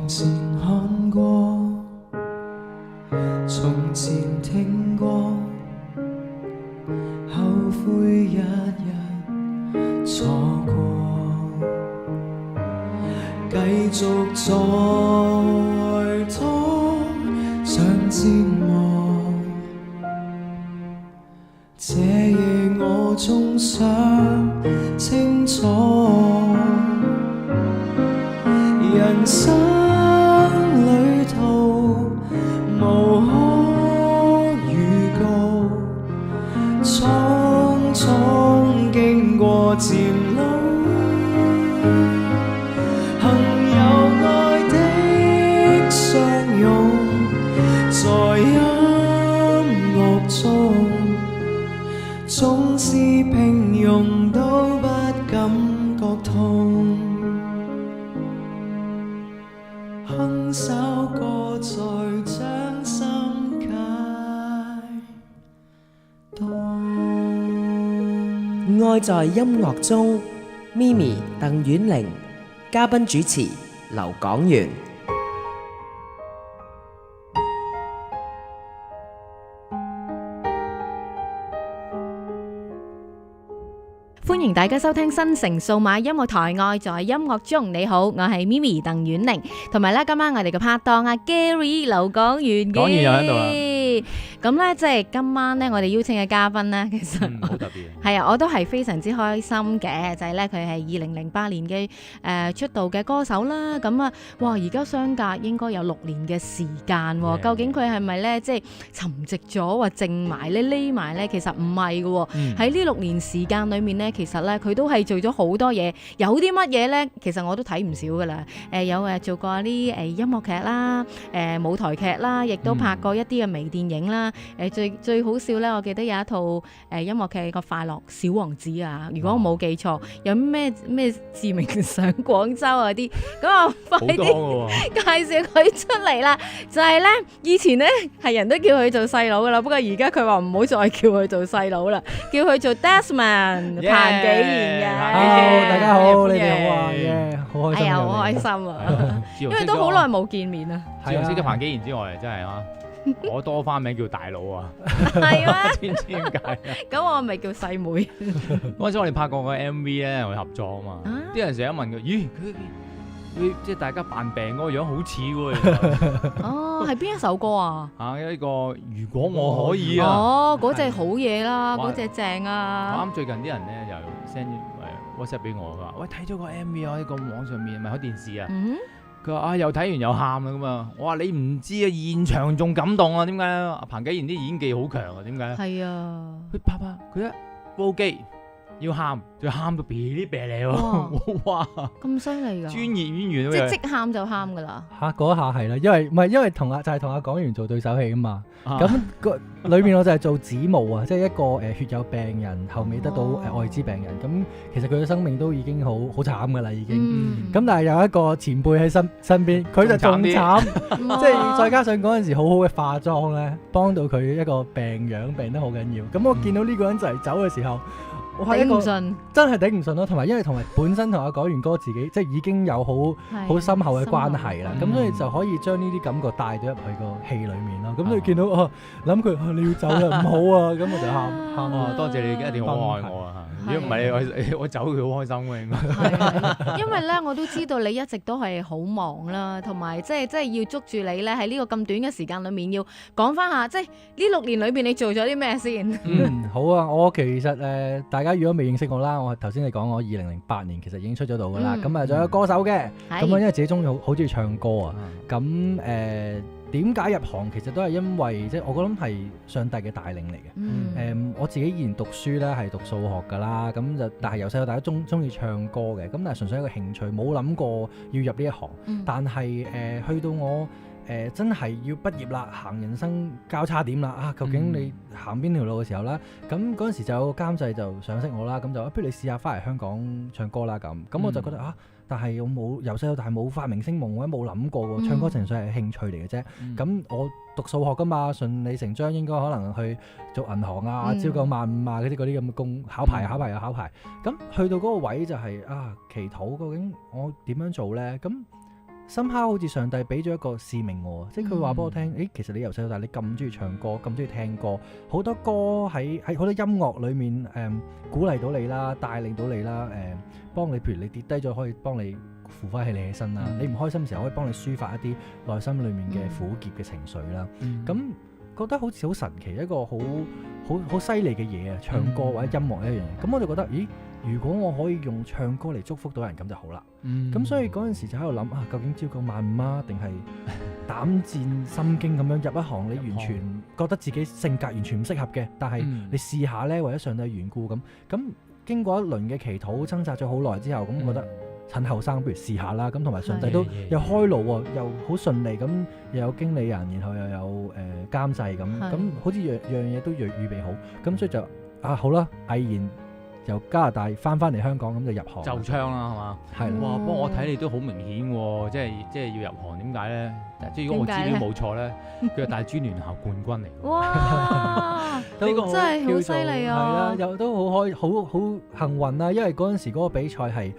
從前看過，從前聽過，後悔日日錯過，繼續再拖，像折磨。這夜我終想清楚，人生旅途無可預告，匆匆經過漸老，幸有愛的相擁，在音樂中，縱是平庸都不感覺痛。哼首歌在掌心解凍。愛在音樂中 ，Mimi 鄧婉玲，嘉賓主持劉港元。歡迎大家收聽新城數碼音樂台，愛在音樂中。你好，我係 Mimi 鄧婉玲，同埋咧今晚我哋嘅拍檔阿 Gary 劉港元嘅。港元又喺度啦。咁咧即係今晚咧我哋邀請嘅嘉賓咧，其實好特別。係啊，我都係非常之開心嘅，就係咧佢係2008年嘅出道嘅歌手啦。咁啊，哇！而家相隔應該有6年嘅時間喎，究竟佢係咪咧即係沉寂咗或靜埋咧匿埋咧？其實唔係嘅喎，喺呢6年時間裏面咧，其實咧佢都係做咗好多嘢。有啲乜嘢咧？其實我都睇唔少噶啦。有做過啲音樂劇啦，舞台劇啦，亦都拍過一啲嘅微電影啦。最好笑咧，我記得有一套音樂劇個快樂小王子啊，如果我冇記錯，有咩志明上廣州啊啲，咁我快啲介紹佢出嚟啦。就係咧，以前咧係人都叫佢做細佬噶啦，不過而家佢話唔好再叫佢做細佬啦，叫佢做 Desmond 彭紀賢嘅。Hello， 大家好，你哋好啊，好開心。哎呀，好開心啊，因為都好耐冇見面啦。除咗識咗彭紀賢之外，真係啊！我多花名叫大佬啊，係咩？知唔知點解啊？咁我咪叫細妹。嗰陣時我哋拍過個 MV 咧，我哋合作啊嘛。啲人成日問佢，咦，佢即係大家扮病嗰個樣好似喎。哦，係邊一首歌啊？呢個如果我可以啊。哦，嗰隻好嘢啦，嗰隻正啊。我啱最近啲人咧就 send WhatsApp 俾我，佢話：喂，睇咗個 MV 啊，喺個網上面咪喺電視啊。佢話又睇完又喊啦咁啊！我話你唔知啊，現場仲感動啊！點解咧？彭紀賢啲演技好強啊！點解？係啊！佢拍佢一煲機要喊，就喊到噼哩啪哩喎！哇！咁犀利㗎！專業演員即喊就喊㗎啦！嗰一下係啦，因為同阿港元做對手戲啊嘛。咁裏面我就係做子母啊，即係一個血友病人後尾得到愛滋病人。咁其實佢嘅生命都已經好慘㗎啦，已經。咁但係有一個前輩喺身邊，佢就仲慘，即係再加上嗰陣時好好嘅化妝咧，幫到佢一個病得好緊要。咁我見到呢個人就嚟走嘅時候，我係一個真係頂唔順咯，同埋本身同阿港元哥自己即係已經有好深厚嘅關係啦，咁所以就可以將呢啲感覺帶到入去個戲裡面咯。咁所以見到諗佢你要走啦，唔好啊，咁我就喊啊！多謝你一定好愛我啊！如果唔係我走佢好開心嘅應該。係，因為咧我都知道你一直都係好忙啦，同埋即係要捉住你咧喺呢個咁短嘅時間裡面要講翻下，即係呢6年裏邊你做咗啲咩先？好啊！我其實大家如果未認識我啦，我頭先你講我2008年其實已經出咗道噶啦，咁仲有歌手嘅，咁因為自己好中意唱歌啊，咁點解入行其實都係因為即係我覺得係上帝嘅帶領嚟嘅。我自己以前讀書咧係讀數學噶啦，咁就但係由細到大都中意唱歌嘅，咁但係純粹一個興趣，冇諗過要入呢一行。但係去到我真係要畢業啦，行人生交叉點啦究竟你行邊條路嘅時候啦，咁嗰陣時就有個監製就賞識我啦，咁就不如你試下翻嚟香港唱歌啦咁我就覺得但係我冇由細到大冇發明星夢，我都冇諗過喎，唱歌純粹係興趣嚟嘅啫。咁我讀數學噶嘛，順理成章應該可能去做銀行啊，朝9晚5啊嗰啲咁嘅工，考牌又考牌。咁去到嗰個位就係祈禱，究竟我點樣做呢？咁深刻好似上帝俾咗一個使命我，即係佢話俾我聽，誒，其實你由細到大你咁中意唱歌，咁中意聽歌，好多歌喺好多音樂裏面鼓勵到你啦，帶領到你啦，幫你，譬如你跌低咗可以幫你扶翻起你起身啦，你唔開心嘅時候可以幫你抒發一啲內心裏面嘅苦澀嘅情緒啦，咁覺得好似好神奇，一個好犀利嘅嘢啊！唱歌或者音樂一樣嘢，咁我就覺得，咦？如果我可以用唱歌嚟祝福到人，咁就好啦。咁所以嗰陣時就喺度諗啊，究竟朝九晚五啊，定係膽戰心驚咁樣入一行？你完全覺得自己性格完全唔適合嘅，但係你試下呢，為咗上帝嘅緣故咁經過一輪嘅祈禱掙扎咗好耐之後，咁我覺得趁後生不如試下啦。咁同埋上帝都又開路喎，又好順利咁，又有經理人，然後又有監製咁好似樣嘢都預備好，咁所以就好啦，毅然由加拿大翻嚟香港，咁就入行就唱啦，係嘛？係哇！不過我睇你都好明顯喎，即係要入行，點解咧？即係如果我資料冇錯咧，佢係大專聯校冠軍嚟。哇！呢個真係好犀利啊！係啦，又都好幸運啦，因為嗰陣時嗰個比賽係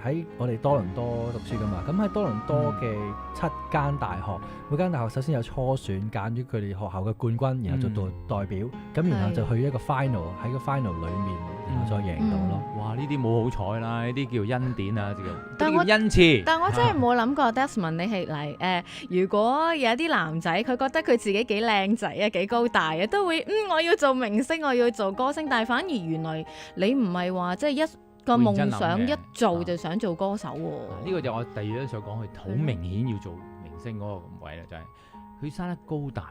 喺我哋多倫多讀書噶嘛，咁喺多倫多嘅7間大學，每間大學首先有初選揀咗佢哋學校嘅冠軍，然後做代表，咁然後就去一個 final， 喺個 final 裡面，然後再贏到咯。哇！呢啲冇好彩啦，呢啲叫恩典啊，呢啲叫恩賜。但我真係冇諗過 Desmond 你係嚟如果有啲男仔佢覺得佢自己幾靚仔啊，幾高大啊，都會我要做明星，我要做歌星，但係反而原來你唔係話即係一個夢想一做就想做歌手喎。呢個就我第二都想講，佢好明顯要做明星嗰個位啦，就係佢生得高大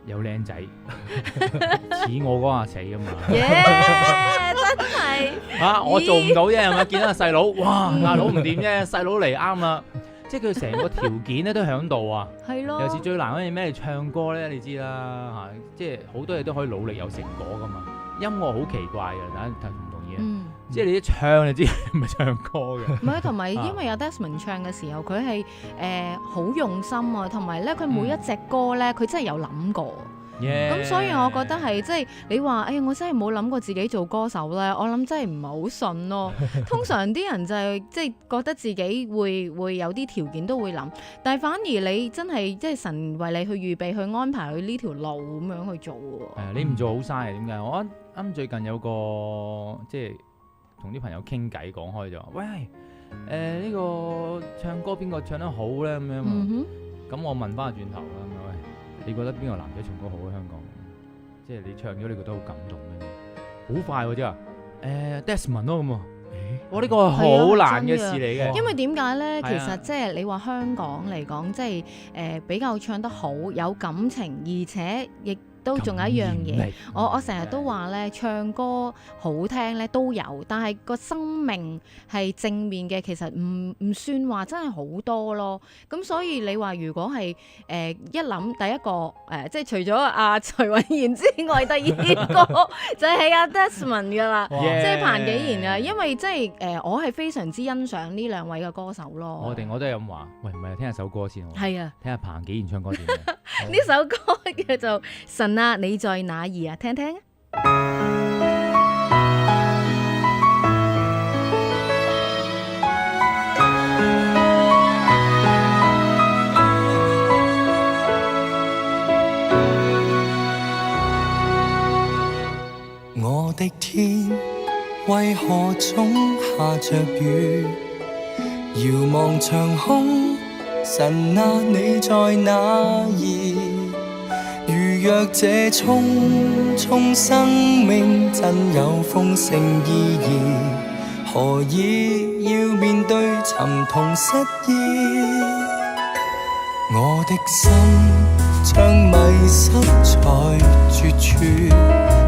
又靚仔，似我嗰下死㗎嘛。真係我做唔到啫，係咪？見到個細佬，哇，大佬唔掂啫，細佬嚟啱啦。即係佢成個條件咧都喺度啊，係咯。尤其是最難嗰樣咩？唱歌咧，你知啦嚇，即係好多嘢都可以努力有成果噶嘛。音樂好奇怪嘅，大家唔同意即係你一唱你知唔係唱歌嘅。唔係，同埋因為有 Desmond 唱嘅時候，佢係好用心啊，同埋咧佢每一隻歌咧，佢真係有諗過。咁所以我覺得係即係你話，我真係冇諗過自己做歌手咧，我諗真係唔係好順咯。通常啲人就係即係覺得自己會有啲條件都會諗，但係反而你真係即係神為你去預備去安排佢呢條路咁樣去做喎。你唔做好嘥，點解？我啱最近有個即係同啲朋友傾偈講開就話，喂，呢個唱歌邊個唱得好咧咁樣嘛？咁我問翻轉頭啦，喂，你覺得邊個男仔唱歌好喺香港？即係你唱咗，你覺得好感動咧？好快喎，即係Desmond 咯咁喎。我呢個係好難嘅事嚟嘅。因為點解咧？其實即係你話香港嚟講，即係比較唱得好，有感情，而且亦都仲有一樣嘢，我成日都話咧，唱歌好聽咧都有，但係個生命係正面嘅，其實唔算話真係好多咯。咁所以你話如果係一諗第一個即係除咗阿徐偉賢之外，第二個就係阿 Desmond 噶啦，即係彭紀賢啊，因為即係我係非常之欣賞呢兩位嘅歌手咯。我都係咁話，喂，唔係聽下首歌先，係啊，聽下彭紀賢唱歌先。呢首歌叫做神啊，你在哪兒啊？聽聽。我的天，為何總下着雨？遙望長空，神啊，你在哪兒？如若這匆匆生命真有豐盛意義，何以要面對沉痛失意？我的心將迷失在絕處，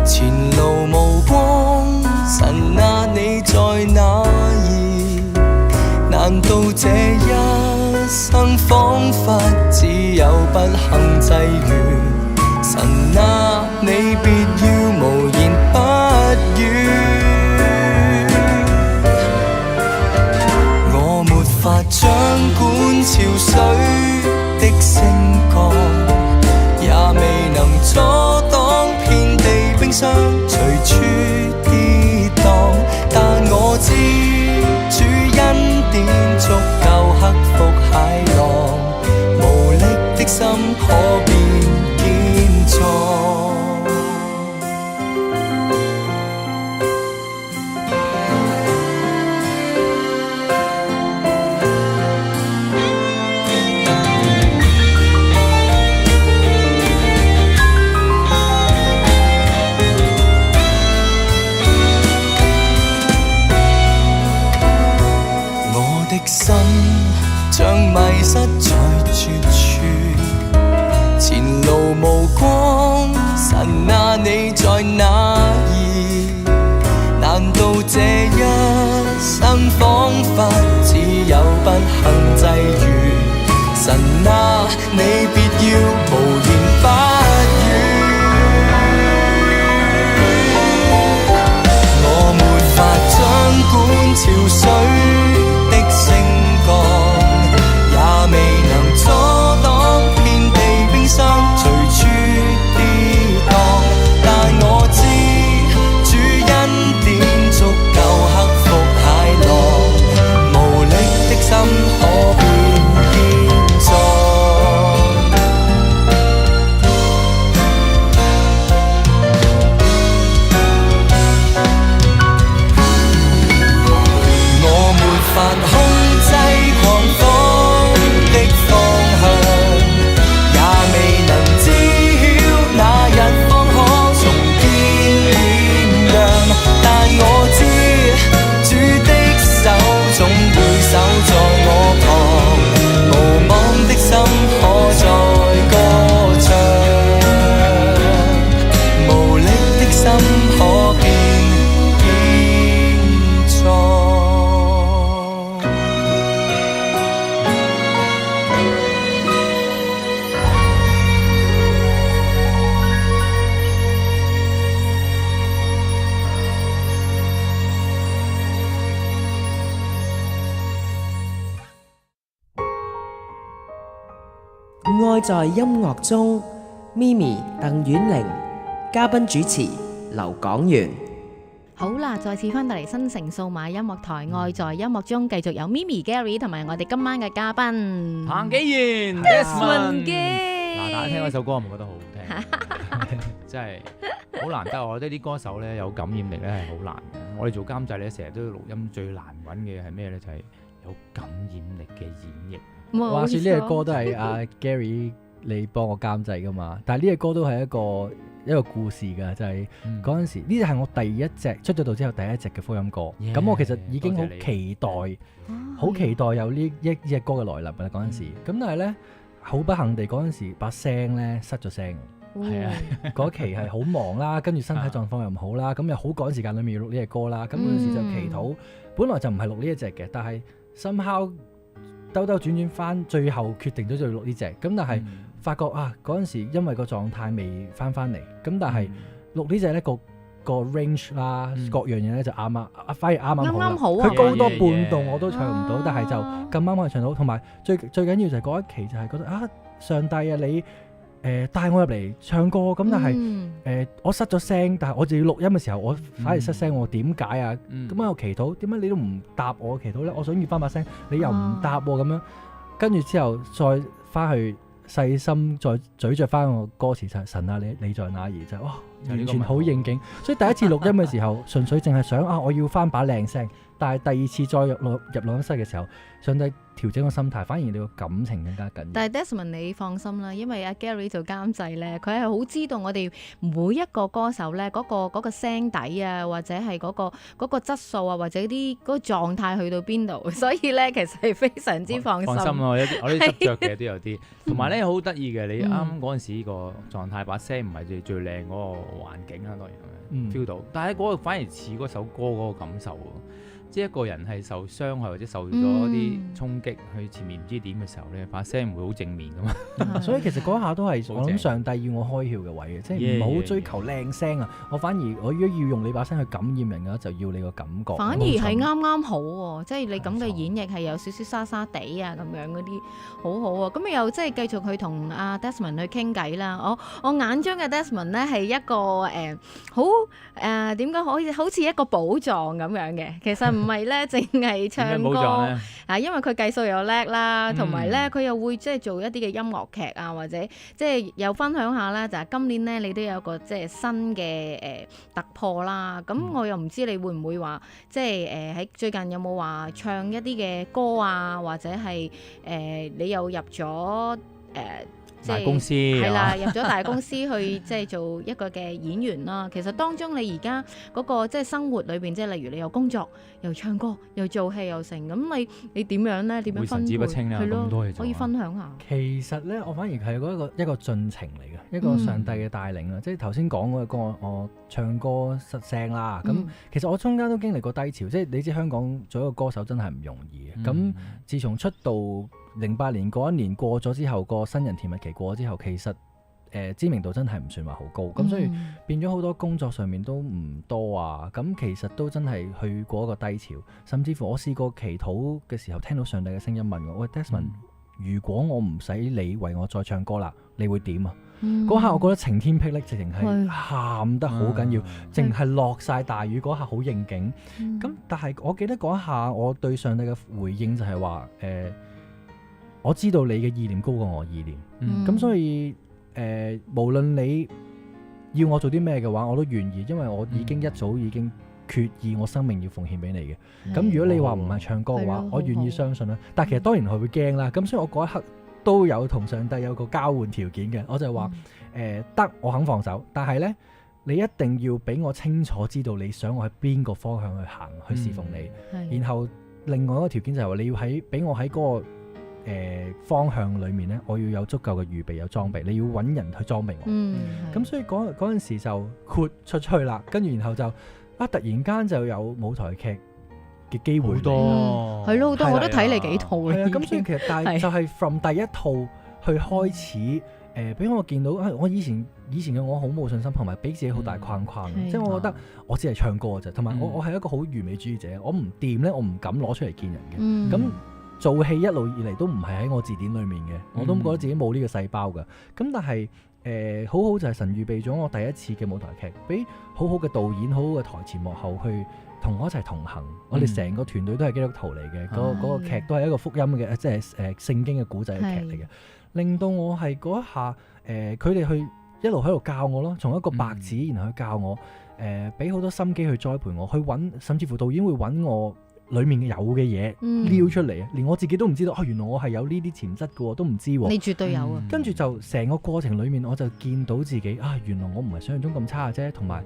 前路無光，神啊，你在哪兒？難道這一生彷彿只有不幸際遇？神啊，你別要無言不語，我沒法掌管潮水的升降，也未能阻擋遍地冰霜隨處跌宕，但我知主恩典足夠克服迷失在絕處，前路無光，神啊你在哪兒？難道這一生彷彿只有不幸際遇？神啊你別要無言不語，我沒法掌管潮水的升降，也未能阻擋遍地冰霜隨處跌宕，但我知主恩典足夠克服駭浪，無力的心可變堅壯。我沒法控制狂風的方向，也未能知曉那日方可重見臉樣，但我知主的手總會守在我旁，無望的心可再歌唱，無力的心可變堅壯。愛在音樂中 ，Mimi 鄧婉玲，嘉賓主持劉港元。好啦，再次翻到嚟新城數碼音樂台，愛在音樂中繼續有 Mimi Gary 同埋我哋今晚嘅嘉賓彭紀賢 Desmond 嘅。嗱，大家聽嗰首歌有冇覺得好好聽？真係好難得，我覺得啲歌手咧有感染力咧係好難嘅。我哋做監製咧，成日都要錄音，最難揾嘅係咩咧？就係有感染力嘅演繹。話說呢個歌都係阿 Gary 你幫我監製噶嘛，但係呢個歌都係一個故事㗎，就係嗰陣時呢隻係我第一隻出咗道之後第一隻嘅福音歌，咁我其實已經好期待，好期待有呢一隻歌嘅來臨啦嗰陣時，咁但係咧好不幸地嗰陣時把聲咧失咗聲，係啊，嗰期係好忙啦，跟住身體狀況又唔好啦，咁又好趕時間裏面要錄呢隻歌啦，咁嗰陣時就祈禱，本來就唔係錄呢一隻嘅，但係 somehow兜兜轉轉翻，最後決定咗就要錄呢隻，咁但係發覺啊嗰陣時因為個狀態未翻嚟，咁但係錄呢隻咧個 range 啦，各樣嘢咧就啱啊，反而啱好，佢高多半度我都唱唔到，但係就咁啱可以唱到，同埋最緊要就係嗰一期就係覺得啊上帝啊你帶我入嚟唱歌，咁但係我失咗聲，但係我就要錄音嘅時候我反而失聲，我點解啊？咁我祈禱，點解你都唔答我祈禱咧？我想要翻把聲，你又唔答咁樣，跟住之後再翻去細心再咀嚼翻個歌詞就係神啊你在哪兒，就哇完全好應景，所以第一次錄音嘅時候純粹淨係想啊我要翻把靚聲，但係第二次再入錄音室嘅時候，上帝調整個心態，反而你個感情更加緊要。但係 Desmond 你放心啦，因為阿 Gary 做監製咧，佢係好知道我哋每一個歌手咧嗰個聲底啊，或者係嗰個質素啊，或者啲嗰個狀態去到邊度，所以咧其實係非常之放心。放心啊，我啲執着嘅都有啲，同埋咧好得意嘅，你啱嗰陣時個狀態把聲唔係最靚嗰個環境啦，當然 feel 到，但係嗰個反而似嗰首歌嗰個感受喎。即係一個人係受傷害或者受咗啲衝擊，去前面唔知點嘅時候咧，把聲唔會好正面噶嘛。所以其實嗰下都係我諗上帝要我開竅嘅位嘅，即係唔好追求靚聲啊！我反而我如果要用你把聲去感染人嘅話，就要你個感覺。反而係啱好喎，即係你咁嘅演繹係有少少沙沙地啊咁樣嗰啲，好好啊！咁又即係繼續去同阿 Desmond 去傾偈啦。我眼中嘅 Desmond 咧係一個好點講好似一個寶藏咁樣嘅，其實。唔係咧，淨係唱歌啊，因為佢計數又叻啦，同埋咧佢又會即係做一啲嘅音樂劇啊，或者即係又分享下啦。就係今年咧，你都有個即係新嘅突破啦。咁我又唔知你會唔會話即係喺最近有冇話唱一啲嘅歌啊，或者係你又入咗即係公司係啦，入咗大公司去即係做一個嘅演員啦。其實當中你而家嗰個即係生活裏邊，即係例如你又工作又唱歌又做戲又成，咁你點樣咧？點樣分配？神志不清啊，咁多嘢做，可以分享下。其實咧，我反而係一個進程嚟嘅，一個上帝嘅帶領啊！即係頭先講嗰個我唱歌失聲啦，咁其實我中間都經歷過低潮，即係你知香港做一個歌手真係唔容易嘅。咁自從出道08年嗰一年過咗之後，個新人甜蜜期過咗之後，其實知名度真係唔算話好高，咁所以變咗好多工作上面都唔多啊。咁其實都真係去過一個低潮，甚至乎我試過祈禱嘅時候，聽到上帝嘅聲音問我：喂 Desmond，如果我唔使你為我再唱歌啦，你會點啊？嗰下我覺得晴天霹靂，直情係喊得好緊要，淨係落晒大雨嗰下好應景。咁但係我記得嗰下我對上帝嘅回應就係話我知道你嘅意念高過我意念，咁所以無論你要我做啲咩嘅話，我都願意，因為我已經一早已經決意我生命要奉獻俾你嘅。咁如果你話唔係唱歌嘅話，我願意相信啦。但係其實當然係會驚啦。咁所以我嗰一刻都有同上帝有個交換條件嘅，我就係話得，我肯放手，但係呢，你一定要俾我清楚知道你想我喺邊個方向去行去侍奉你。然後另外一個條件就係話你要俾我喺嗰個方向裏面呢，我要有足夠嘅預備，有裝備，你要揾人去裝備我。咁所以嗰陣時就豁出去啦，跟住然後就突然間就有舞台劇嘅機會，好多係咯，好多我都睇你幾套啦。咁所以其實但係就係 from 第一套去開始，俾我見到我以前嘅我好冇信心，同埋俾自己好大框框。即係我覺得我只係唱歌啫，同埋我係一個好完美主義者，我唔掂呢，我唔敢攞出嚟見人嘅。咁做戲一路以嚟都唔係喺我字典裏面嘅，我都覺得自己冇呢個細胞㗎。咁但係好好就係神預備咗我第一次嘅舞台劇，俾好好嘅導演、好好嘅台前幕後去同我一齊同行。我哋成個團隊都係基督徒嚟嘅，嗰個劇都係一個福音嘅，即係聖經嘅古仔嘅劇嚟嘅，令到我係嗰一下佢哋去一路喺度教我咯，從一個白紙然後去教我，俾好多心機去栽培我，去揾，甚至乎導演會揾我裏面有嘅嘢撩出嚟啊！連我自己都唔知道，原來我係有呢啲潛質嘅，都唔知。你絕對有啊！跟住就成個過程裏面，我就見到自己原來我唔係想象中咁差嘅啫，同埋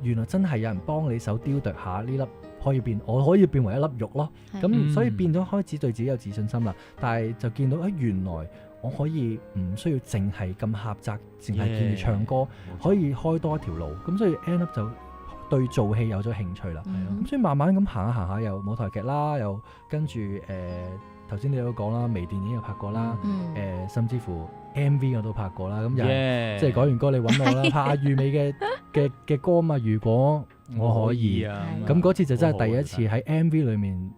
原來真係有人幫你手雕琢下呢粒我可以變為一粒肉咯。咁所以變咗開始對自己有自信心啦。但係就見到原來我可以唔需要淨係咁狹窄，淨係見住唱歌，可以開多一條路。咁所以 end up 就對做戲有咗興趣啦，咁所以慢慢咁行下行下，又舞台劇啦，又跟住頭先你有講啦，微電影又拍過啦，甚至乎 MV 我都拍過啦，咁又即係改完歌你揾我啦，拍下預美嘅歌嘛，如果我可以，咁嗰次就真係第一次喺 MV 裏面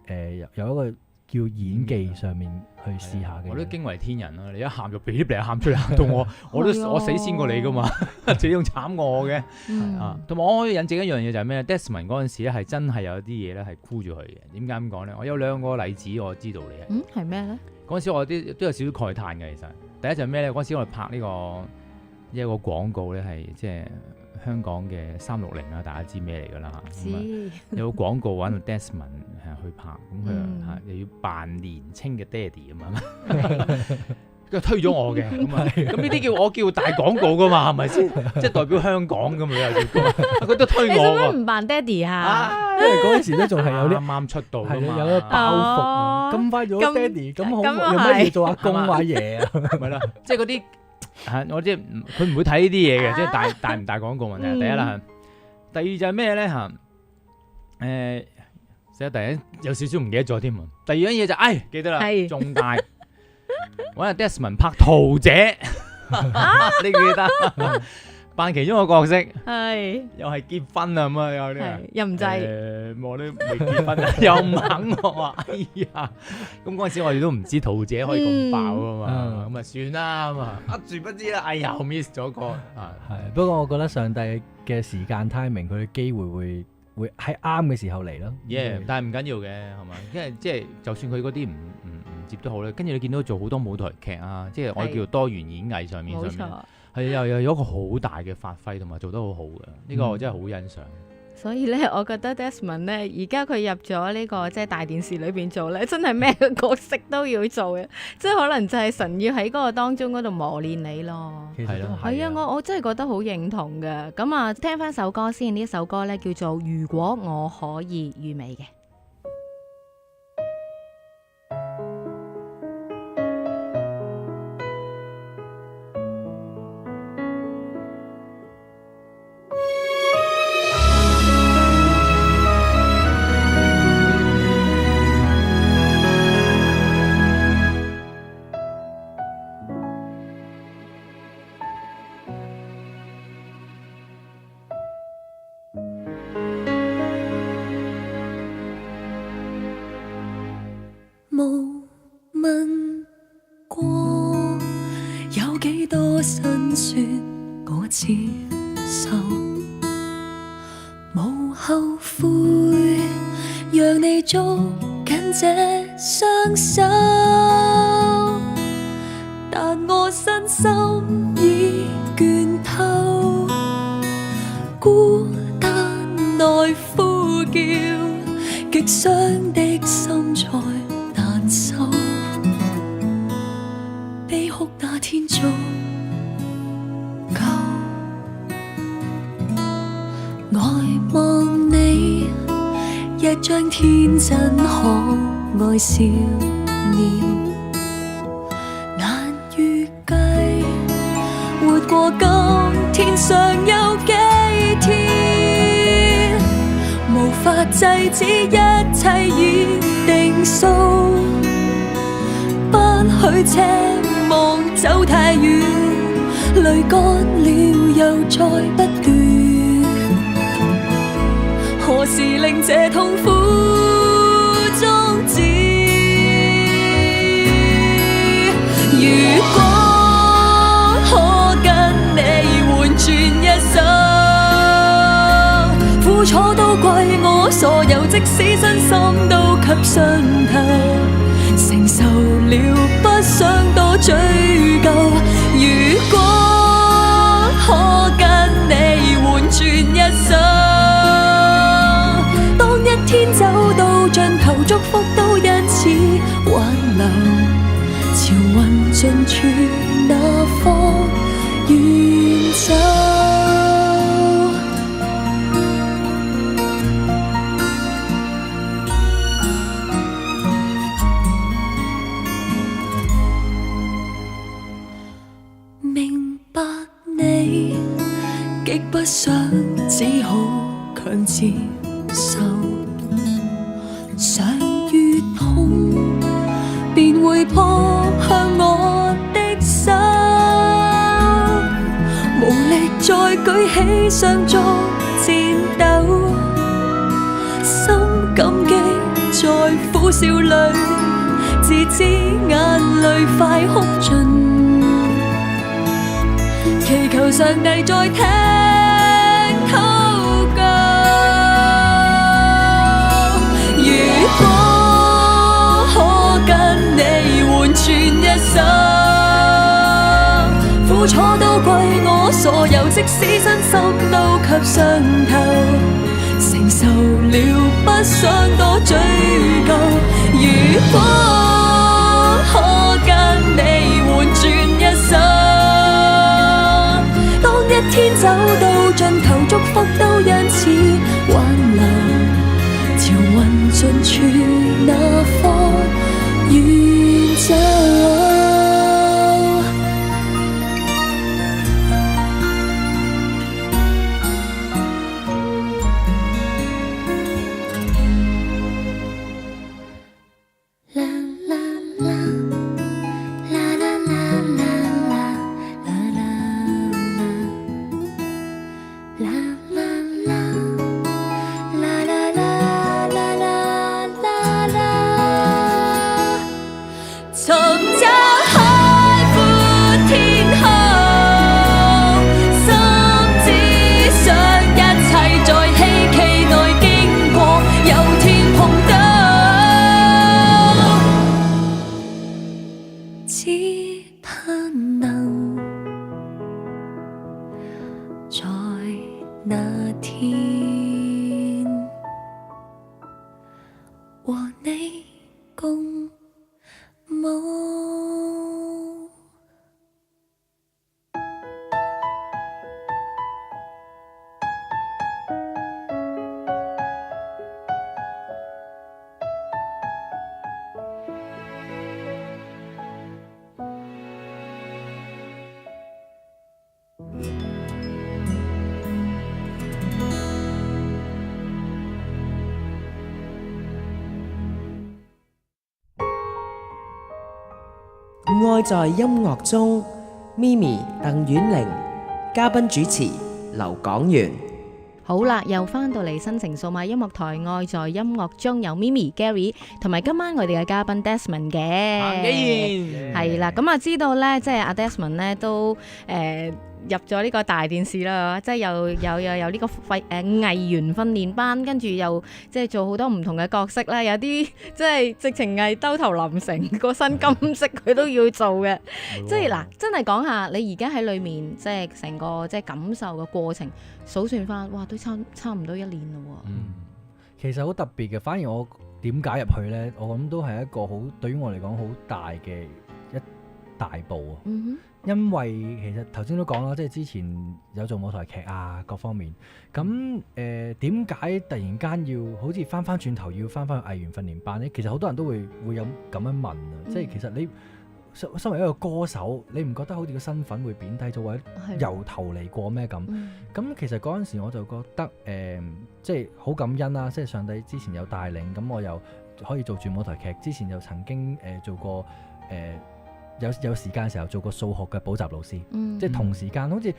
有一個叫演技上面去試下嘅。我都驚為天人啦！你一喊就噼哩喊出嚟，喊到我死先過你噶嘛，自己仲慘過我嘅。同埋我可以引證一樣嘢就係咩 Desmond 嗰陣時咧係真係有啲嘢咧係箍住佢嘅。點解咁講咧？我有兩個例子我知道你係。係咩咧？嗰陣時我都有少少慨嘆嘅，其實第一就係咩咧？嗰陣時我哋拍呢個一個廣告咧係即係香港嘅360啦，大家知咩嚟㗎啦嚇。有個廣告揾到 Desmond 去拍，咁佢又要扮年青嘅爹哋咁樣，跟住推咗我嘅，咁呢啲我叫大廣告㗎嘛，係咪先？即係代表香港咁樣又叫，佢都推我喎。你做乜唔扮爹哋啊？因為嗰陣時都仲係有啲啱啱出道㗎嘛，有個包袱，咁快做爹哋，咁好有乜嘢做阿公阿爺啊？咪啦，即係嗰啲。我即係佢唔會睇呢啲嘢嘅，即係大唔大廣告問題。第一啦，第二就係咩咧嚇？第一有少少唔記得咗添啊。第二樣嘢就記得啦，重大揾阿 Desmond 拍桃姐，你記得？扮其中一個角色，又係結婚啊咁啊，又唔制，我都未結婚啊，又唔肯我話，哎呀，咁嗰陣時我哋都唔知桃姐可以咁爆啊嘛，咁啊算啦咁啊，殊不知啦，哎呀，又 miss 咗個不過我覺得上帝嘅時間 timing， 佢嘅機會會喺啱嘅時候嚟咯。但係唔緊要嘅係嘛，因為即係就算佢嗰啲唔接都好咧，跟住你見到做好多舞台劇啊，即係我哋叫做多元演藝上面。係又有一個好大嘅發揮，同埋做得好好嘅，呢個我真係好欣賞。所以咧，我覺得 Desmond 咧，而家佢入咗呢個即係大電視裏邊做咧，真係咩角色都要做嘅，即係可能就係神要喺嗰個當中嗰度磨練你咯。其實都係啊，我真係覺得好認同嘅。咁啊，聽翻首歌先，呢首歌咧叫做《如果我可以與美》嘅。無問過有幾多辛酸我接受，無後悔讓你捉緊這雙手，但我身心已倦透，孤單內呼叫，極傷的心在受，悲哭那天早夠，呆望你一張天真可愛笑臉，難預計活過今天尚有幾天，無法制止一切已定數，不許奢望走太遠，淚乾了又再不斷，何時令這痛苦終止？如果可跟你換轉一生，苦楚都歸我所有，即使身心都給傷透，承受了不想多追究。如果可跟你換轉一生，當一天走到盡頭，祝福都因此挽留，潮雲盡處那方遠走。極不想，只好強接受。常越痛，便會撲向我的手，無力再舉起雙足戰鬥，心感激在苦笑裏，自知眼淚快哭盡。祈求上帝再聽禱告。如果可跟你換轉一生，苦楚都歸我所有，即使身心都給傷透，承受了不想多追究。如果可跟你換轉一生，一天走到盡頭，祝福都因此挽留，潮雲盡處那方遠走。在那天。愛在音樂中 ，Mimi 鄧婉玲，嘉賓主持劉港元。好啦，又翻到嚟新城數碼音樂台，愛在音樂中有 Mimi、Gary 同埋今晚我哋嘅嘉賓 Desmond 嘅，係啦，咁啊知道咧，即係阿 Desmond 咧都入咗呢個大電視啦，即係又有呢個藝員訓練班，跟住又即係做好多唔同嘅角色啦，有啲即係直情係兜頭淋成個身金色佢都要做嘅，即係嗱，真係講下你而家喺裏面即係成個即係感受嘅過程，數算翻，哇，都差唔多1年咯喎。其實好特別嘅，反而我點解入去呢？我諗都係一個好對於我嚟講好大嘅一大步啊。因為其實頭先都講啦，即係之前有做舞台劇啊，各方面咁點解突然間要好似翻轉頭要翻去藝員訓練班呢？其實好多人都會有咁樣問啊，即係其實你身為一個歌手，你唔覺得好似個身份會貶低咗，或者由頭嚟過咩咁？咁其實嗰陣時我就覺得即係好感恩啦，即係上帝之前有帶領，咁我又可以做住舞台劇，之前又曾經做過有時間嘅時候做過數學嘅補習老師，即係同時間好似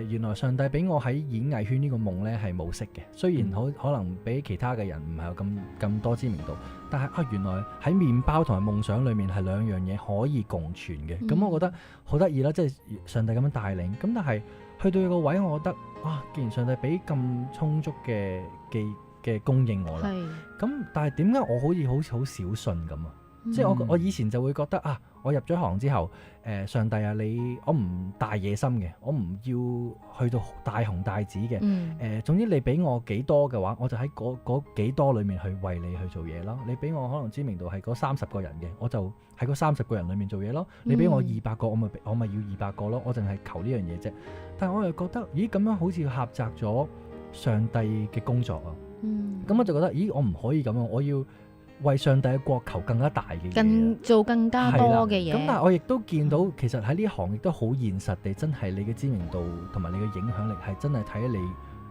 原來上帝俾我喺演藝圈呢個夢咧係冇識嘅，雖然可能比其他嘅人唔係有咁多知名度，但係原來喺麵包同埋夢想裏面係兩樣嘢可以共存嘅，咁我覺得好得意啦，即係上帝咁樣帶領，咁但係去到個位，我覺得既然上帝俾咁充足嘅供應我啦，咁但係點解我好似好小信咁啊？即係我以前就會覺得我入咗行之後，上帝我唔大野心嘅，我唔要去到大紅大紫嘅，總之你俾我幾多嘅話，我就喺嗰幾多裏面去為你去做嘢咯。你俾我可能知名度係嗰30個人嘅，我就喺嗰30個人裏面做嘢咯。你俾我200個，我咪要200個咯。我淨係求呢樣嘢啫。但係我又覺得，咦咁樣好似狹窄咗上帝嘅工作啊。咁我就覺得，咦我唔可以咁樣，我要為上帝嘅國求更加大嘅嘢，做更加多嘅嘢。咁但係我亦都見到，其實喺呢行亦都好現實地，真係你嘅知名度同埋你嘅影響力係真係睇你，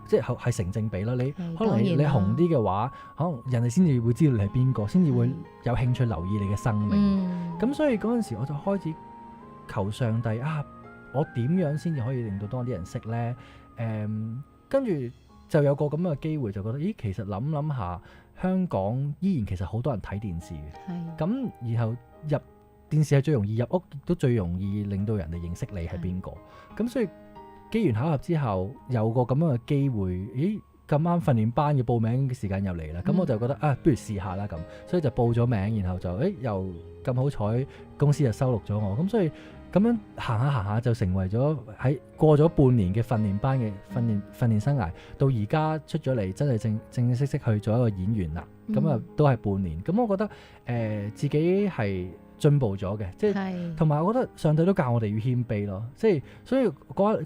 即係成正比啦。你可能你紅啲嘅話，可能人哋先至會知道你係邊個，先至會有興趣留意你嘅生命。咁所以嗰陣時我就開始求上帝我點樣先至可以令到多啲人識呢？跟住就有個咁嘅機會，就覺得咦，其實諗下。香港依然其實好多人睇電視嘅，咁然後入電視係最容易入屋，亦都最容易令到人哋認識你係邊個。咁所以機緣巧合之後，有個咁樣嘅機會，咦咁啱訓練班嘅報名嘅時間又嚟啦，咁我就覺得不如試下啦咁，所以就報咗名，然後就又咁好彩，公司就收錄咗我，咁所以咁樣行下就成為咗喺過咗半年嘅訓練班嘅訓練生涯，到而家出咗嚟真係正式去做一個演員啦。咁都係半年。咁我覺得自己係進步咗嘅，即係同埋我覺得上帝都教我哋要謙卑咯。即係所以嗰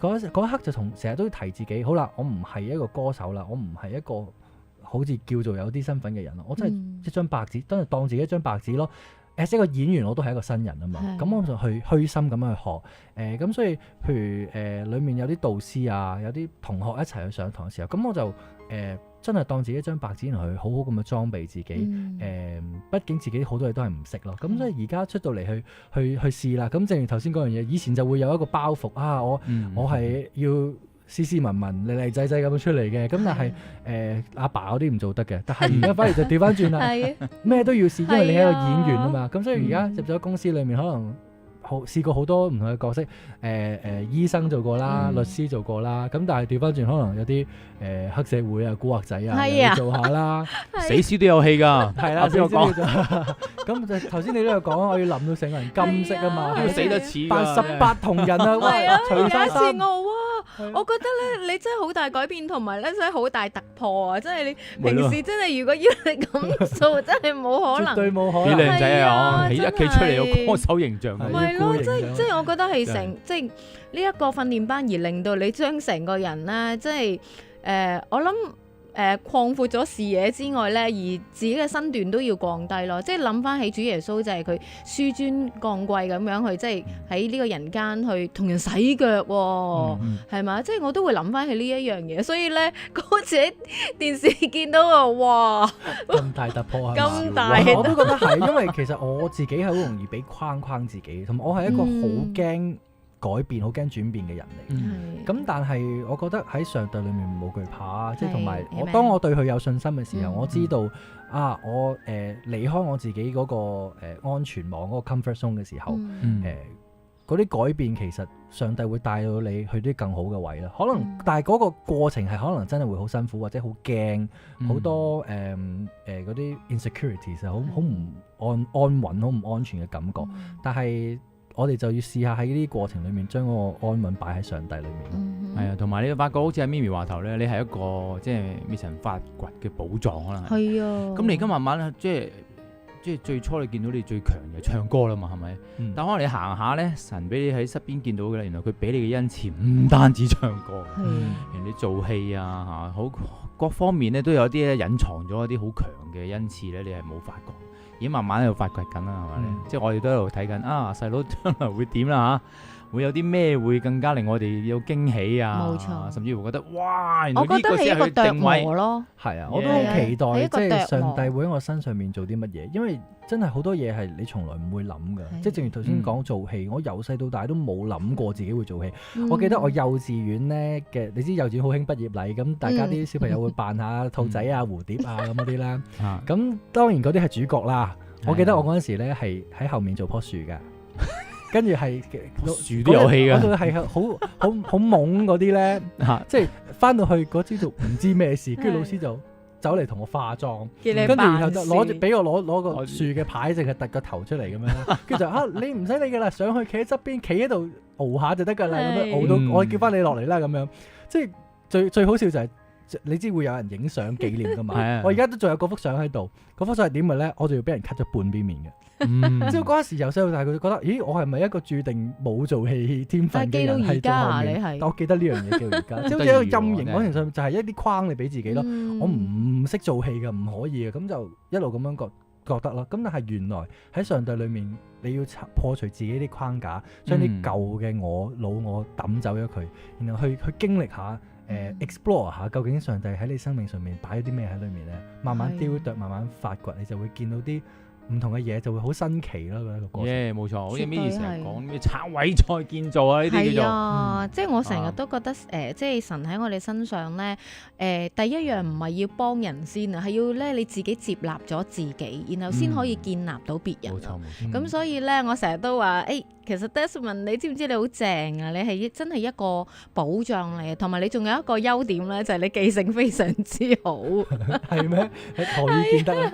一刻就成日都提自己，好啦，我唔係一個歌手啦，我唔係一個好似叫做有啲身份嘅人啦，我真係一張白紙，真係當自己一張白紙咯。一個演員我都係一個新人啊嘛，咁我就去虛心咁樣去學，咁所以譬如裡面有啲導師啊，有啲同學一齊去上堂嘅時候，咁我就真係當自己一張白紙，然後去好好咁樣裝備自己，畢竟自己好多嘢都係唔識咯，咁所以而家出到嚟去試啦，咁正如頭先嗰樣嘢，以前就會有一個包袱我係要斯斯文文、靚靚仔仔咁樣出嚟嘅，咁但係阿爸嗰啲唔做得嘅，但係而家反而就調翻轉啦，咩都要試，因為你係一個演員啊嘛，咁所以而家入咗公司裏面，可能試過好多唔同嘅角色，醫生做過啦，律師做過啦，咁但係調翻轉，可能有啲黑社會啊、古惑仔啊，要做下啦，死屍都有戲㗎，係啦，先講。咁就頭先你都有講，我要淋到成個人金色啊嘛，死得似扮18銅人啊，除晒衫。我覺得咧，你真係好大改變，同埋咧真係好大突破啊！真係你平時真係如果要你咁做，真係冇可能，絕對冇可能。幾靚仔啊！一企出嚟有歌手形象，係咯，即係我覺得係即係呢一個訓練班而令到你將成個人咧，即係我諗擴闊咗視野之外咧，而自己嘅身段都要降低咯。即係諗翻起主耶穌就係佢紆尊降貴咁樣去，即係喺呢個人間去同人洗腳喎，係嘛？即係我都會諗翻起呢一樣嘢。所以咧，嗰次喺電視見到啊，哇！咁大突破係嘛？咁大我都覺得係，因為其實我自己係好容易俾框自己，同埋我係一個好驚改變、好驚轉變嘅人嚟。咁但係我覺得喺上帝裏面冇懼怕，即係同埋當我對佢有信心嘅時候，我知道我離開我自己嗰個安全網嗰個 comfort zone 嘅時候，嗰啲改變其實上帝會帶到你去啲更好嘅位啦。可能但係嗰個過程係可能真係會好辛苦，或者好驚，好多嗰啲 insecurities 好唔安穩、好唔安全嘅感覺。但係我哋就要試下喺呢啲過程裏面將嗰個安穩擺喺上帝裏面。係啊，同埋你發覺好似阿咪咪話頭咧，你係一個即係未曾發掘嘅寶藏可能係啊。咁你而家慢慢即係最初你見到你最強嘅唱歌啦嘛，係咪？但可能你行下咧，神俾你喺側邊見到嘅咧，原來佢俾你嘅恩賜唔單止唱歌，人哋做戲啊好各方面咧都有啲咧隱藏咗一啲好強嘅恩賜咧，你係冇發覺，已經慢慢喺度發掘緊啦，係咪？即係我哋都喺度睇緊細佬將來會點啦嚇。會有啲咩會更加令我哋有驚喜啊？冇錯，甚至會覺得哇！原來呢個先係佢定位咯。係啊，我都好期待即係上帝會喺我身上面做啲乜嘢，因為真係好多嘢係你從來唔會諗㗎。即係正如頭先講做戲，我由細到大都冇諗過自己會做戲。我記得我幼稚園咧嘅，你知幼稚園好興畢業禮，咁大家啲小朋友會扮下兔仔啊、蝴蝶啊咁嗰啲啦。咁當然嗰啲係主角啦。我記得我嗰陣時咧係喺後面做棵樹㗎。跟住係樹都有戲㗎，嗰度係好懵嗰啲咧，即係翻到去嗰朝就唔知咩事，跟住老師就走嚟同我化妝，跟住然後就俾我攞個樹嘅牌，淨係突個頭出嚟咁樣啦，跟住就你唔使理㗎啦，上去企喺側邊，企喺度熬下就得㗎啦，咁樣熬到我叫翻你落嚟啦咁樣，即係最好笑就係你知會有人影相紀念㗎嘛，我而家都仲有嗰幅相喺度，嗰幅相係點嘅咧？我仲要俾人 cut 咗半邊面嘅。即係嗰陣時由細到大，佢覺得，咦，我係咪一個注定冇做戲天分嘅人？係做後面，但我記得呢樣嘢叫而家，即係好似一個陰影。嗰陣時就係一啲框你俾自己咯。我唔識做戲嘅，唔可以嘅，咁就一路咁樣覺得咯。咁但係原來喺上帝裏面，你要破除自己啲框架，將啲舊嘅老我抌走咗佢，然後去經歷下。explore 下究竟上帝喺你生命上面擺咗啲咩喺裏面咧，慢慢雕琢，慢慢發掘，你就會見到啲唔同嘅嘢，就會好新奇咯。嗰個過程冇錯，好似咩成日講咩拆毀再建造啊，呢啲叫做即係我成日都覺得即係神喺我哋身上咧，第一樣唔係要幫人先啊，係要咧你自己接納咗自己，然後先可以建立到別人。冇錯，咁所以咧，我成日都話其實 Desmond 你知唔知你好正啊？你係真係一個保障嚟，同埋你仲有一個優點咧，就係你記性非常之好。係咩？何以見得咧？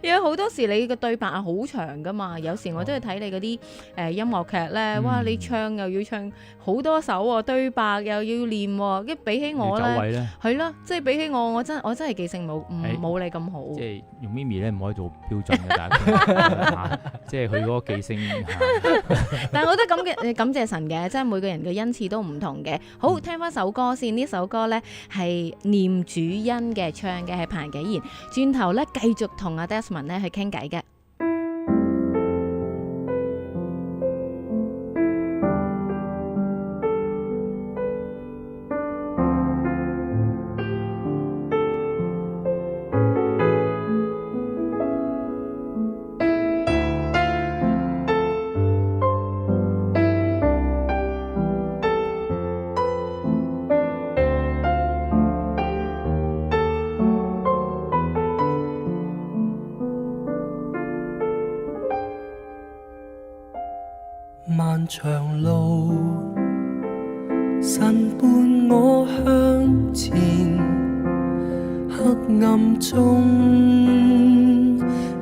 因為好多時你嘅對白係好長噶嘛，有時我都要睇你嗰啲音樂劇咧，哇！你唱又要唱好多首喎，對白又要練喎，跟比起我咧，係啦，即係比起我真係記性冇你咁好。即係用咪咪咧，唔可以做標準嘅，但係即係佢嗰個記性。但係我覺得感謝神嘅，即係每個人嘅恩賜都唔同嘅。好，聽翻首歌先，呢首歌呢係念主恩嘅，唱嘅係彭紀賢。轉頭呢，繼續同阿 Desmond 呢去傾偈嘅。漫長路，神伴我向前，黑暗中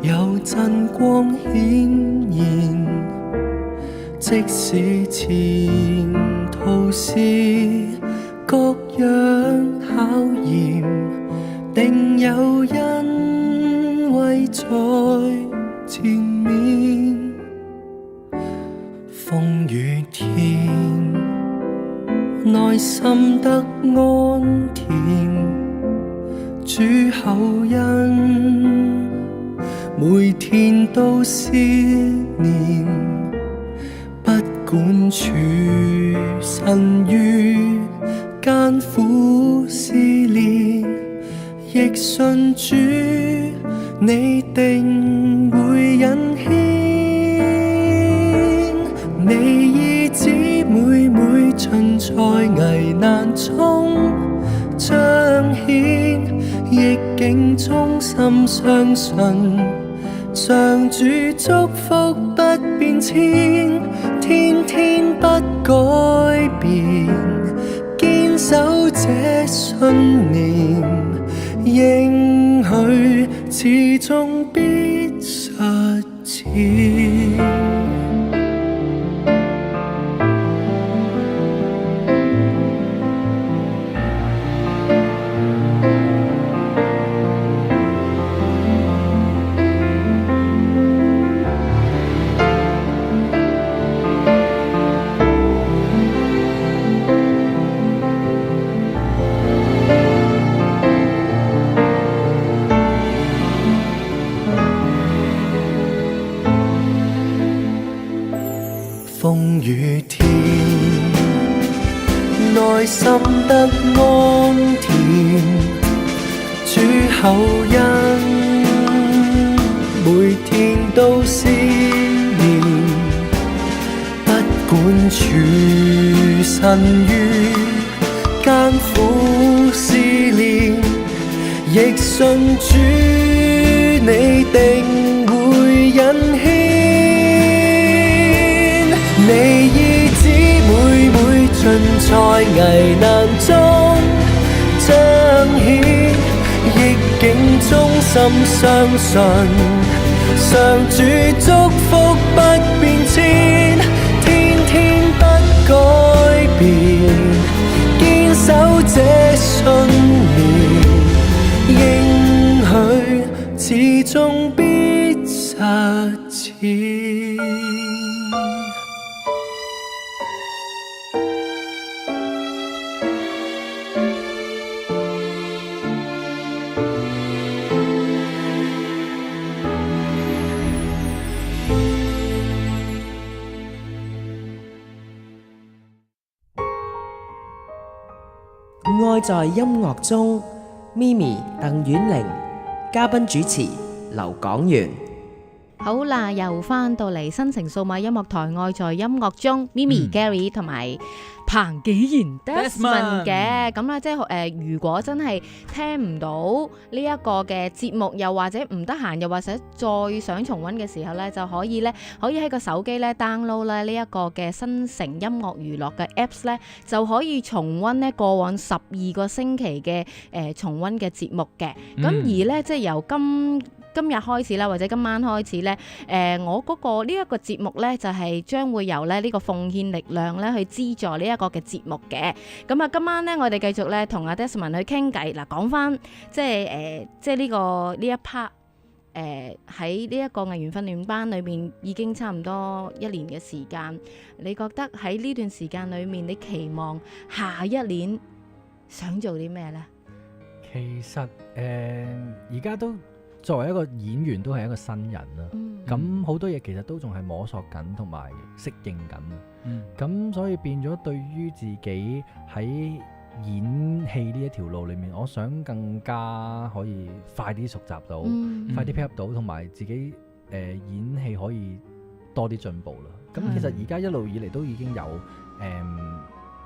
有真光顯現，即使前途是各樣考驗，定有恩惠在前面。風雨天，內心得安甜，主厚恩，每天都思念，不管處身於艱苦試煉，亦信主你定會引牽，你意旨每盡在危難中彰顯，逆境中深相信，上主祝福不變遷，天天不改變，堅守這信念，應許始終必實踐。風雨天，內心得安恬，主厚恩，每天都思念，不管處身於艱苦試煉，亦信主你定會引牽，你意旨每盡在危難中彰顯，逆境中深相信，上主祝福不變遷，天天不改變，堅守這信念，應許始終必實踐。愛在音樂中，咪咪鄧婉玲，嘉賓主持劉港元。好啦，又翻到嚟新城數碼音樂台，愛在音樂中，咪咪 Gary 同埋彭紀賢 Desmond 嘅。咁啦，即係如果真係聽唔到呢一個嘅節目，又或者唔得閒，又或者再想重溫嘅時候咧，就可以喺個手機咧 download 咧呢一個嘅新城音樂娛樂嘅 apps 咧，就可以重溫咧過往12個星期嘅重溫嘅節目嘅。咁而咧即係由今日開始啦，或者今晚開始咧，我嗰個呢一個節目咧，就係將會由咧呢個奉獻力量咧去資助呢一個嘅節目嘅。咁啊，今晚咧我哋繼續咧同阿 Desmond 去傾偈。嗱，講翻即係呢一 part，喺呢一個藝員訓練班裏面已經差唔多1年嘅時間。你覺得喺呢段時間裏面，你期望下一年想做啲咩咧？其實而家都作為一個演員都係一個新人啦，咁好多嘢其實都仲係摸索緊同埋適應緊，咁所以變咗對於自己喺演戲呢一條路裏面，我想更加可以快啲熟習到，快啲 pick up 到，同埋自己演戲可以多啲進步啦。咁其實而家一路以嚟都已經有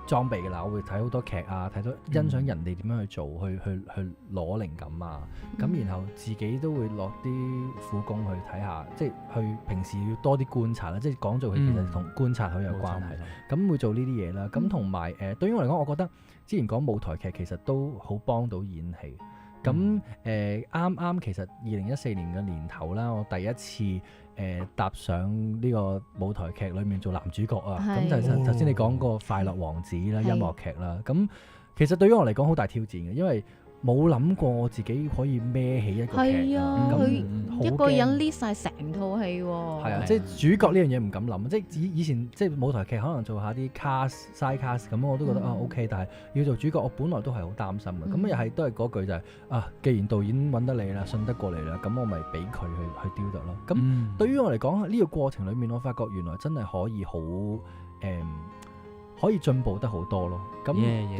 裝備㗎啦，我會睇好多劇啊，睇到欣賞人哋點樣去做，去攞靈感啊，咁然後自己都會落啲苦功去睇下，即係去平時要多啲觀察啦，即係講做戲其實同觀察好有關係，咁會做呢啲嘢啦。咁同埋對於我嚟講，我覺得之前講舞台劇其實都好幫到演戲。咁啱其實2014年嘅年頭啦，我第一次踏上呢個舞台劇裏面做男主角啊，咁就頭先你講個快樂王子啦，音樂劇啦，咁其實對於我嚟講好大挑戰嘅，因為冇諗過我自己可以孭起一個劇係啊，咁佢好一個人驚 lead 晒成套戲喎。係啊，即係主角呢樣嘢唔敢諗，即係以前即係舞台劇可能做下啲 side cast 咁，我都覺得OK，但係要做主角，我本來都係好擔心嘅。咁又係都係嗰句就係既然導演揾得你啦，信得過你啦，咁我咪俾佢去雕琢咯。咁對於我嚟講，呢個過程裡面，我發覺原來真係可以好可以進步得好多咯。咁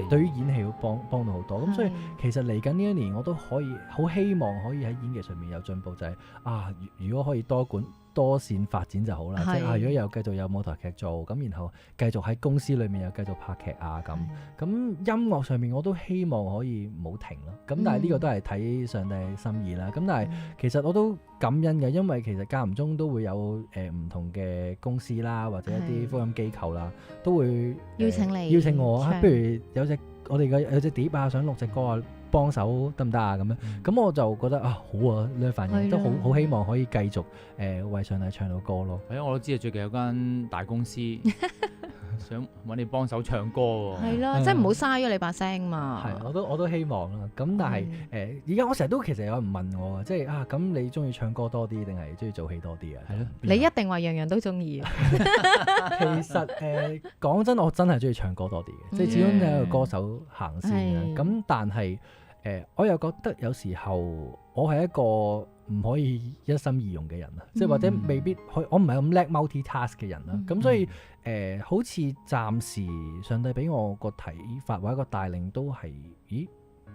對於演戲會幫到好多。咁所以其實嚟緊呢一年，我都可以好希望可以喺演技上面有進步，就係如果可以多線發展就好啦。即係如果又繼續有舞台劇做，咁然後繼續喺公司裏面又繼續拍劇咁音樂上面我都希望可以冇停咯。咁但係呢個都係睇上帝心意啦。咁但係其實我都感恩嘅，因為其實間唔中都會有唔同嘅公司啦，或者一啲福音機構啦，都會邀請我不如我哋有隻碟想錄隻歌幫手得唔得啊？咁樣咁我就覺得好啊，呢份嘢都好希望可以繼續為上帝唱到歌咯。係啊，我都知最近有間大公司想揾你幫手唱歌喎。係啦，即係唔好嘥咗你把聲嘛。係，我都希望啦。咁但係而家我成日都其實有人問我即係咁你中意唱歌多啲定係中意做戲多啲啊？係咯，你一定話樣樣都中意。其實講真，我真係中意唱歌多啲嘅，即係始終係一個歌手行先啦。咁但係我又覺得有時候我係一個唔可以一心二用嘅人啊，即係或者未必我唔係咁叻 multitask 嘅人啦。咁所以好似暫時上帝俾我個睇法或者個帶領都係，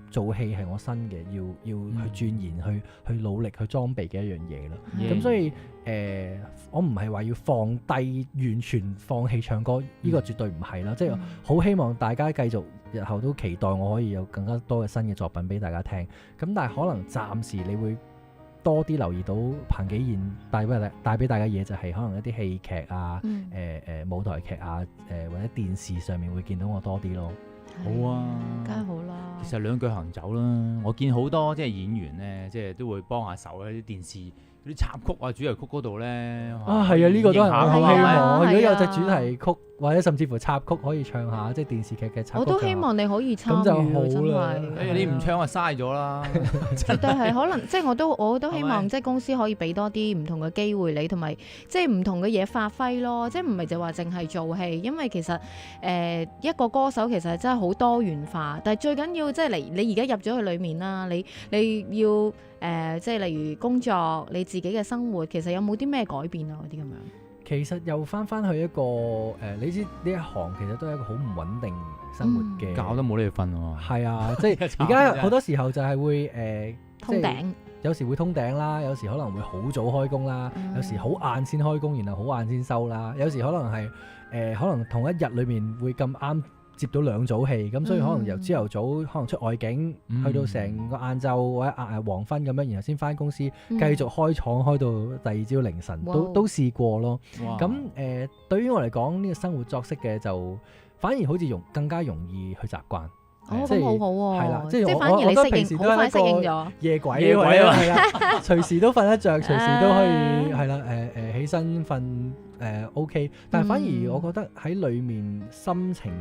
做戲係我新嘅，要去鑽研、去努力、去裝備嘅一樣嘢咯。咁所以我唔係話要放低、完全放棄唱歌，呢個絕對唔係啦。即係好希望大家繼續日後都期待我可以有更加多嘅新嘅作品俾大家聽。咁但係可能暫時你會多啲留意到彭紀賢帶俾大家嘢，就係可能一啲戲劇啊、舞台劇啊、或者電視上面會見到我多啲咯。好啊，梗係好啦。其實兩腳行走啦，我見好多即係演員咧，即係都會幫下手喺啲電視嗰啲插曲啊、主題曲嗰度咧。係啊，呢個都係我好希望。如果有隻主題曲或者甚至乎插曲可以唱下，即係電視劇嘅插曲，我都希望你可以參與，咁就好啦。你唔唱啊，嘥咗啦。絕對係可能，即係我都希望即係公司可以俾多啲唔同嘅機會你，同埋即係唔同嘅嘢發揮咯。即係唔係就話淨係做戲，因為其實一個歌手其實真係好多元化，但係最緊要即係你而家入咗去裡面啦，你要即係例如工作，你自己嘅生活，其實有冇啲咩改變啊？嗰啲咁樣。其實又翻去一個你知呢一行其實都係一個好唔穩定生活嘅，覺都冇你哋瞓喎。係啊，即係而家好多時候就係會通頂，有時會通頂啦，有時可能會好早開工啦，有時好晏先開工，然後好晏先收啦，有時可能係可能同一日裏面會咁啱接到2組戲，咁所以可能由朝頭早可能出外景，去到成個晏晝或者黃昏咁樣，然後先翻公司繼續開廠，開到第二朝凌晨，都試過咯。咁對於我嚟講，呢個生活作息嘅就反而好似更加容易去習慣。即係好好喎，係啦，即係反而你適應，好快適應咗。夜鬼啊，係啦，隨時都瞓得着，隨時都可以係啦，起身瞓。OK， 但係反而我覺得喺裡面心情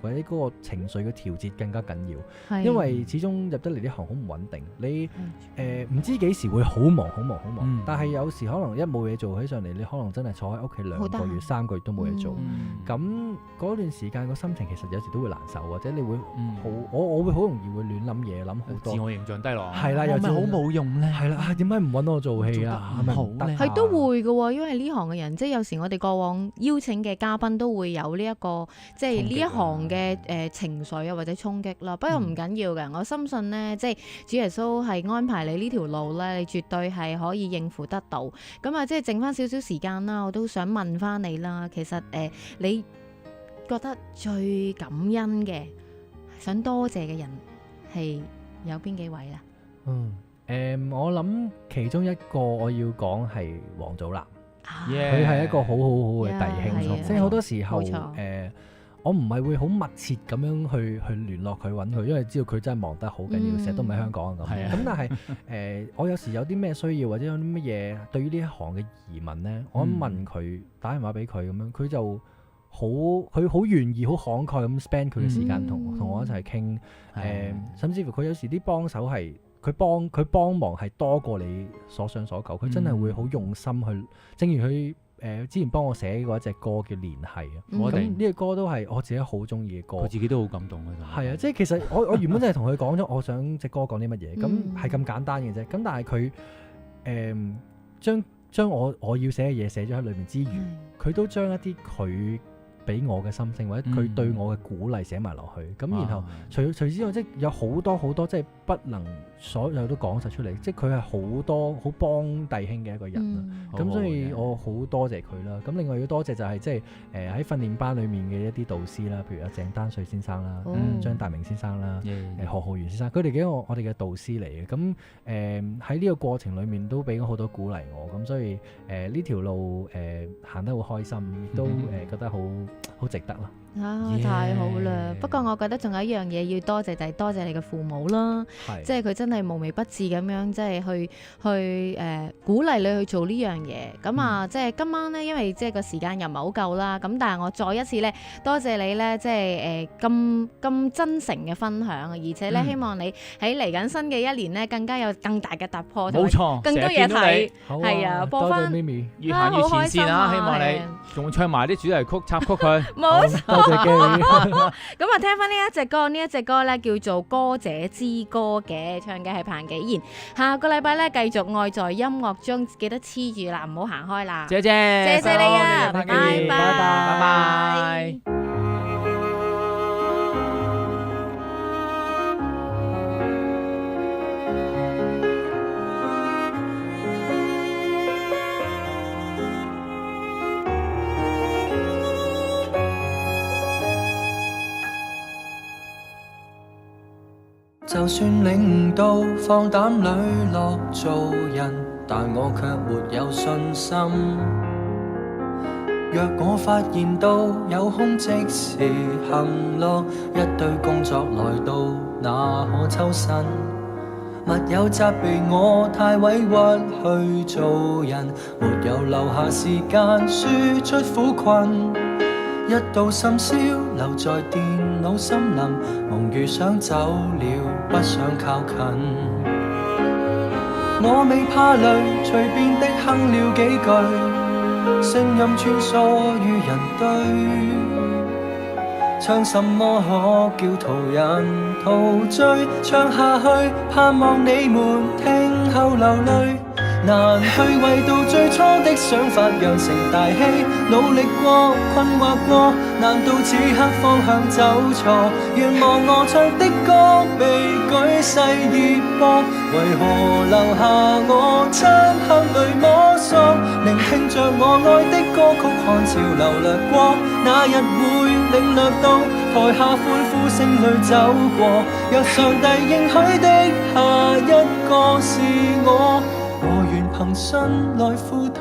或者嗰個情緒嘅調節更加緊要，因為始終入得嚟呢行好唔穩定，你唔知幾時會好忙，但係有時可能一冇嘢做起上嚟，你可能真係坐喺屋企2個月、3個月都冇嘢做，咁嗰段時間個心情其實有時都會難受，或者你會我會好容易會亂諗嘢，諗好多，自我形象低落，係啦，又咪好冇用咧，係啦，點解唔揾我做戲啊？係咪唔得？係都會嘅喎，因為呢行嘅人即係有時我哋過往邀請嘅嘉賓都會有呢一個即係呢一行嘅情緒啊或者衝擊啦。不過唔緊要嘅，我深信呢，即係主耶穌係安排你呢條路咧，你絕對係可以應付得到。咁啊，即係剩翻少少時間啦，我都想問翻你啦。其實你覺得最感恩嘅、想多謝嘅人係有邊幾位咧？我諗其中一個我要講係王祖藍。佢係一個好嘅弟兄，即係好多時候我唔係會好密切咁樣去聯絡佢揾佢，因為知道佢真係忙得好緊要，成日都唔喺香港咁。咁但係我有時有啲咩需要或者有啲乜嘢對於呢一行嘅疑問呢，我問佢打電話俾佢咁樣，佢就佢好願意好慷慨咁 spend 佢嘅時間同我一齊傾，甚至乎佢有時啲幫手係佢幫忙係多過你所想所求，佢真係會好用心去，正如佢之前幫我寫過一隻歌叫聯繫啊，咁呢個歌都係我自己好中意嘅歌，佢自己都好感動嘅。係啊，即係其實我原本真係同佢講咗，我想隻歌講啲乜嘢，咁係咁簡單嘅啫。咁但係佢將我要寫嘅嘢寫咗喺裏面之餘，佢都將一啲佢俾我嘅心聲或者佢對我嘅鼓勵寫埋落去，咁然後除此之外，即係有好多好多即係不能所有都講晒出嚟，即係佢係好多好幫弟兄嘅一個人啦。咁所以我好多謝佢啦。咁另外要多謝就係即係喺訓練班裡面嘅一啲導師啦，譬如阿鄭丹瑞先生啦、張大明先生啦、何浩源先生，佢哋幾我哋嘅導師嚟嘅。咁喺呢個過程裡面都俾咗好多鼓勵我，咁所以呢條路行得好開心，亦都覺得好值得咯。太好啦！不過我覺得仲有一樣嘢要多謝，就係多謝你嘅父母啦，即係佢真係無微不至咁樣，即係去鼓勵你去做呢樣嘢。咁啊，即係今晚呢，因為即係個時間又唔係好夠啦。咁但係我再一次呢，多謝你呢，即係咁真誠嘅分享，而且呢，希望你喺嚟緊新嘅一年呢，更加有更大嘅突破，冇錯，更多嘢睇。係啊，播翻越行越前線啊！希望你仲唱埋啲主題曲插曲佢。冇錯。咁啊，聽翻呢一隻歌咧叫做《歌者之歌》嘅，唱嘅係彭紀賢。下個禮拜咧繼續愛在音樂中，記得黐住啦，唔好行開啦。謝謝你啊，拜拜拜。就算領悟到放膽磊落做人，但我卻沒有信心。若我發現到有空即時行樂，一堆工作來到，那可抽身。密友責備我太委屈去做人，沒有留下時間輸出苦困。一到深宵留在電腦森林，夢如想走了，不想靠近。我未怕累，隨便的哼了幾句，聲音穿梭於人堆，唱什麼可叫途人陶醉？唱下去，盼望你們聽後流淚。難去為到最初的想法釀成大戲，努力過，困惑過，難道此刻方向走錯？願望我唱的歌被舉世熱播，為何留下我漆黑裏摸索？聆聽着我愛的歌曲，看潮流掠過，那日會領略到台下歡呼聲裏走過。若上帝應許的下一個是我，我願憑信來付託。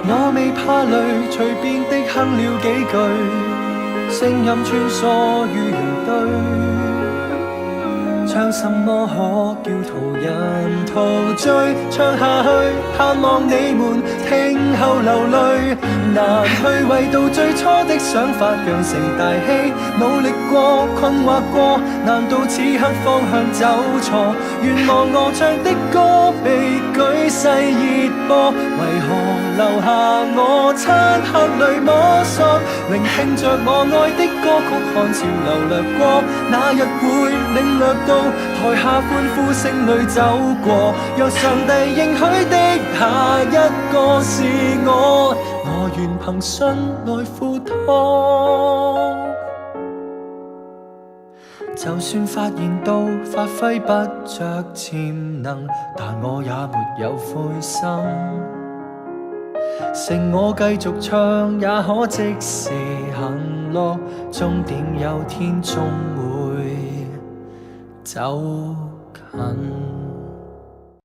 我未怕累，隨便的哼了幾句，聲音穿梭於人堆。唱什麼可叫途人陶醉？唱下去，盼望你們聽後流淚。難去為到最初的想法釀成大戲，努力過，困惑過，難道此刻方向走錯？願望我唱的歌被舉世熱播，為何留下我漆黑裏摸索？聆聽着我愛的歌曲，看潮流掠過，那日會領略到台下歡呼聲裏走過。若上帝應許的下一個是我，我願憑信來付託。就算發現到發揮不着潛能，但我也沒有灰心。剩我繼續唱，也可即時行樂，終點有天終會走近。